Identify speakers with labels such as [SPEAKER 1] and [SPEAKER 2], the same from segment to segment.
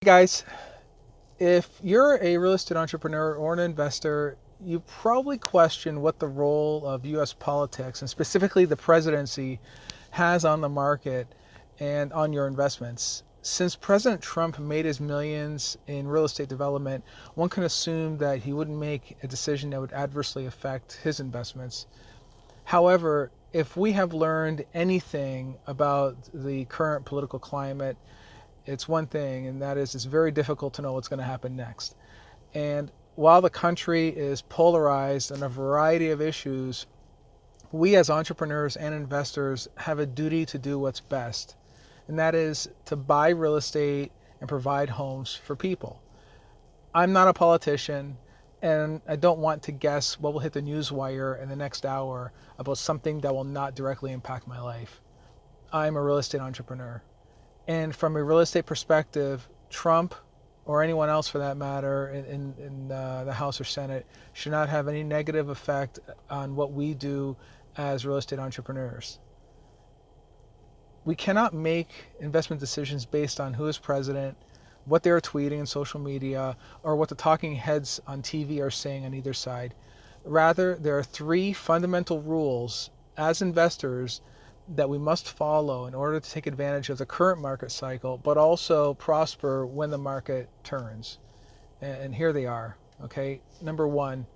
[SPEAKER 1] Hey guys, if you're a real estate entrepreneur or an investor, you probably question what the role of US politics and specifically the presidency has on the market and on your investments. Since President Trump made his millions in real estate development, one can assume that he wouldn't make a decision that would adversely affect his investments. However, if we have learned anything about the current political climate, it's one thing, and that is it's very difficult to know what's going to happen next. And while the country is polarized on a variety of issues, we as entrepreneurs and investors have a duty to do what's best, and that is to buy real estate and provide homes for people. I'm not a politician, and I don't want to guess what will hit the news wire in the next hour about something that will not directly impact my life. I'm a real estate entrepreneur. And from a real estate perspective, Trump or anyone else for that matter in the House or Senate should not have any negative effect on what we do as real estate entrepreneurs. We cannot make investment decisions based on who is president, what they're tweeting on social media, or what the talking heads on TV are saying on either side. Rather, there are three fundamental rules as investors that we must follow in order to take advantage of the current market cycle, but also prosper when the market turns. And here they are. Okay. Number one,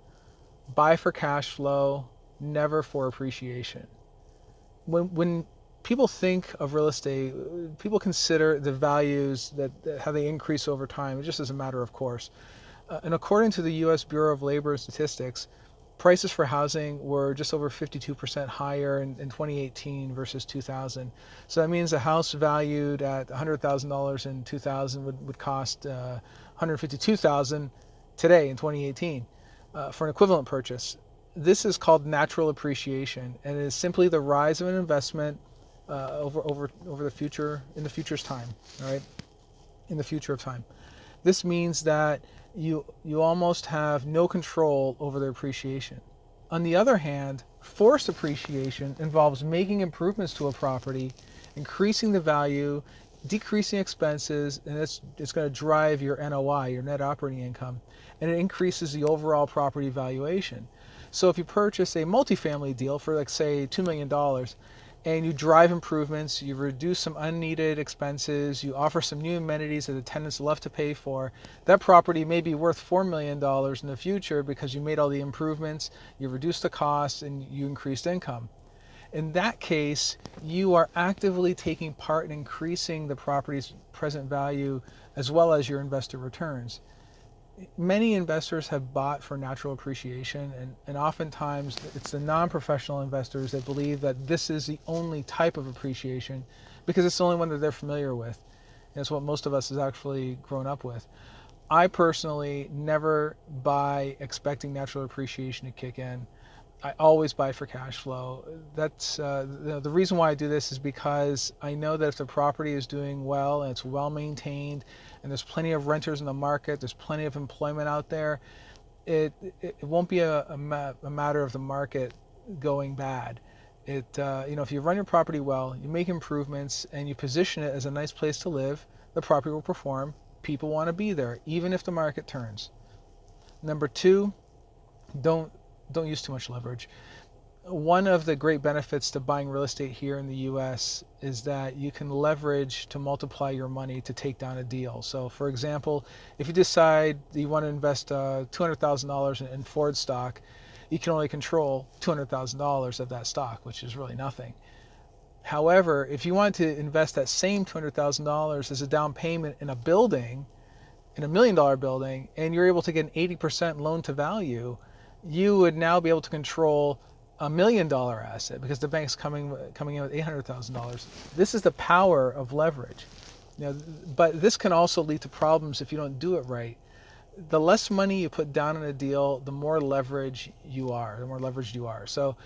[SPEAKER 1] buy for cash flow, never for appreciation. When people think of real estate, people consider the values that how they increase over time, just as a matter of course. And according to the U.S. Bureau of Labor Statistics, prices for housing were just over 52% higher in 2018 versus 2000. So that means a house valued at $100,000 in 2000 would cost $152,000 today in 2018 for an equivalent purchase. This is called natural appreciation, and it is simply the rise of an investment over the future, in the future's time. All right, in the future of time. This means that you almost have no control over the appreciation. On the other hand, forced appreciation involves making improvements to a property, increasing the value, decreasing expenses, and it's going to drive your NOI, your net operating income, and it increases the overall property valuation. So if you purchase a multifamily deal for, like, say, $2 million, and you drive improvements, you reduce some unneeded expenses, you offer some new amenities that the tenants love to pay for, that property may be worth $4 million in the future because you made all the improvements, you reduced the costs, and you increased income. In that case, you are actively taking part in increasing the property's present value as well as your investor returns. Many investors have bought for natural appreciation, and oftentimes it's the non-professional investors that believe that this is the only type of appreciation because it's the only one that they're familiar with. And it's what most of us has actually grown up with. I personally never buy expecting natural appreciation to kick in. I always buy for cash flow. That's the reason why I do this is because I know that if the property is doing well and it's well maintained and there's plenty of renters in the market, there's plenty of employment out there, it won't be a matter of the market going bad. If you run your property well, you make improvements, and you position it as a nice place to live, the property will perform. People want to be there, even if the market turns. Number two, don't use too much leverage. One of the great benefits to buying real estate here in the US is that you can leverage to multiply your money to take down a deal. So for example, if you decide that you want to invest $200,000 in Ford stock, you can only control $200,000 of that stock, which is really nothing. However, if you want to invest that same $200,000 as a down payment in a building, in a $1 million building, and you're able to get an 80% loan to value, you would now be able to control a $1 million asset because the bank's coming in with $800,000. This is the power of leverage. But this can also lead to problems if you don't do it right. The less money you put down in a deal, the more leveraged you are. So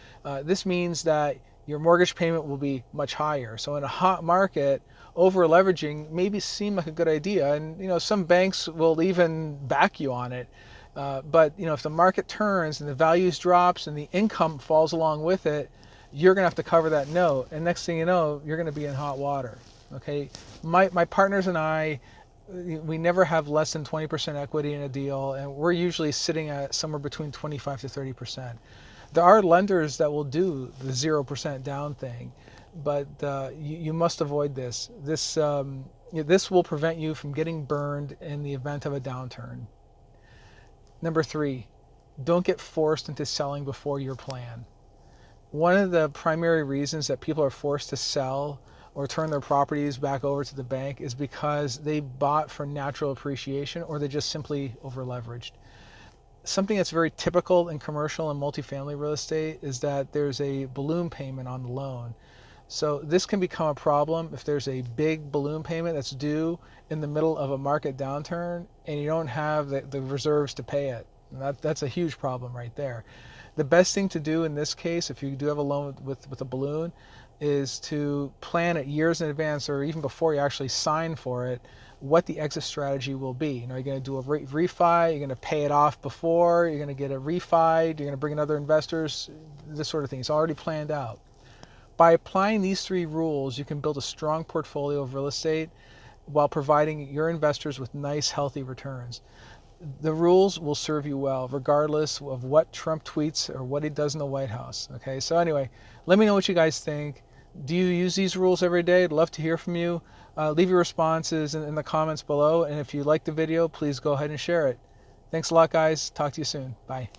[SPEAKER 1] this means that your mortgage payment will be much higher. So in a hot market, over leveraging maybe seem like a good idea, and some banks will even back you on it. But if the market turns and the values drops and the income falls along with it, you're going to have to cover that note. And next thing you know, you're going to be in hot water. Okay, my partners and I, We never have less than 20% equity in a deal, and we're usually sitting at somewhere between 25 to 30%. There are lenders that will do the 0% down thing, but you must avoid this. This will prevent you from getting burned in the event of a downturn. Number 3, don't get forced into selling before your plan. One of the primary reasons that people are forced to sell or turn their properties back over to the bank is because they bought for natural appreciation, or they just simply over leveraged. Something that's very typical in commercial and multifamily real estate is that there's a balloon payment on the loan. So this can become a problem if there's a big balloon payment that's due in the middle of a market downturn and you don't have the reserves to pay it. That's a huge problem right there. The best thing to do in this case, if you do have a loan with a balloon, is to plan it years in advance, or even before you actually sign for it, what the exit strategy will be. You know, you're going to do a refi, you're going to pay it off before, you're going to get a refi, you're going to bring in other investors, this sort of thing. It's already planned out. By applying these 3 rules, you can build a strong portfolio of real estate while providing your investors with nice, healthy returns. The rules will serve you well, regardless of what Trump tweets or what he does in the White House. Okay, so anyway, let me know what you guys think. Do you use these rules every day? I'd love to hear from you. Leave your responses in the comments below, and if you like the video, please go ahead and share it. Thanks a lot, guys. Talk to you soon. Bye.